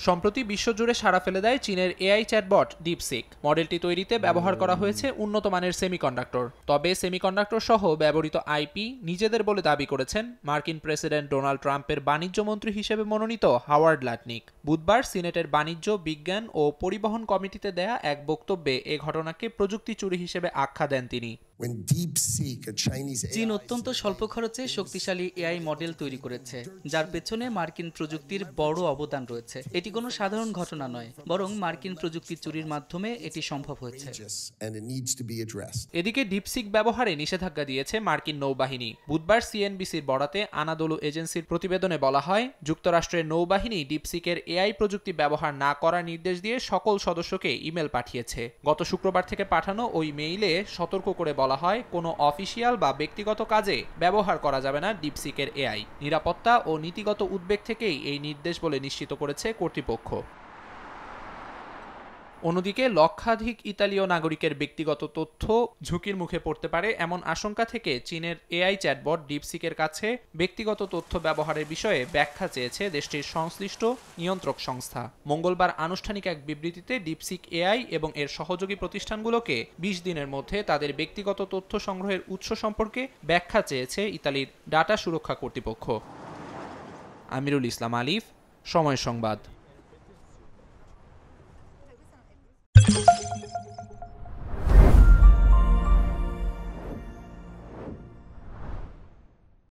সম্প্রতি বিশ্বজুড়ে সাড়া ফেলে দেয় চীনের এআই চ্যাটবট ডিপসিক। মডেলটি তৈরিতে ব্যবহার করা হয়েছে উন্নত মানের সেমিকন্ডাক্টর। তবে সেমিকন্ডাক্টর সহ ব্যবহৃত আইপি নিজেদের বলে দাবি করেছেন মার্কিন প্রেসিডেন্ট ডোনাল্ড ট্রাম্পের বাণিজ্য মন্ত্রী হিসেবে মনোনীত হাওয়ার্ড লাটনিক। বুধবার সিনেটের বাণিজ্য, বিজ্ঞান ও পরিবহন কমিটিতে দেয়া এক বক্তব্যে এ ঘটনাকে প্রযুক্তি চুরি হিসেবে আখ্যা দেন তিনি। চীন অত্যন্ত স্বল্প খরচে শক্তিশালী এআই মডেল তৈরি করেছে, যার পেছনে মার্কিন প্রযুক্তির বড় অবদান রয়েছে। এটি কোনো সাধারণ ঘটনা নয়, বরং মার্কিন প্রযুক্তি চুরির মাধ্যমে এটি সম্ভব হয়েছে। এদিকে ডিপসিক ব্যবহারে নিষেধাজ্ঞা দিয়েছে মার্কিন নৌবাহিনী। বুধবার সিএনবিসির বরাতে আনাদোলু এজেন্সির প্রতিবেদনে বলা হয়, যুক্তরাষ্ট্রের নৌবাহিনী ডিপসিকের এআই প্রযুক্তি ব্যবহার না করার নির্দেশ দিয়ে সকল সদস্যকে ইমেল পাঠিয়েছে। গত শুক্রবার থেকে পাঠানো ওই মেইলে সতর্ক করে বলা হয়, কোনো অফিসিয়াল বা ব্যক্তিগত কাজে ব্যবহার করা যাবে না ডিপসিকের এআই। নিরাপত্তা ও নীতিগত উদ্বেগ থেকেই এই নির্দেশ বলে নিশ্চিত করেছে কর্তৃপক্ষ। অন্যদিকে লক্ষাধিক ইতালীয় নাগরিকের ব্যক্তিগত তথ্য ঝুঁকির মুখে পড়তে পারে এমন আশঙ্কা থেকে চীনের এআই চ্যাটবট ডিপসিকের কাছে ব্যক্তিগত তথ্য ব্যবহারের বিষয়ে ব্যাখ্যা চেয়েছে দেশটির সংশ্লিষ্ট নিয়ন্ত্রক সংস্থা। মঙ্গলবার আনুষ্ঠানিক এক বিবৃতিতে ডিপসিক এআই এবং এর সহযোগী প্রতিষ্ঠানগুলোকে 20 দিনের মধ্যে তাদের ব্যক্তিগত তথ্য সংগ্রহের উৎস সম্পর্কে ব্যাখ্যা চেয়েছে ইতালির ডাটা সুরক্ষা কর্তৃপক্ষ। আমিরুল ইসলাম আলিফ, সময় সংবাদ।